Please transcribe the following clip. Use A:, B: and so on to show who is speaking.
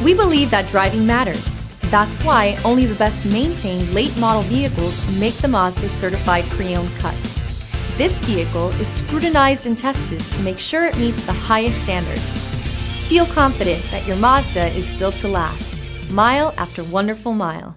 A: We believe that driving matters. That's why only the best maintained late model vehicles make the Mazda certified pre-owned cut. This vehicle is scrutinized and tested to make sure it meets the highest standards. Feel confident that your Mazda is built to last, mile after wonderful mile.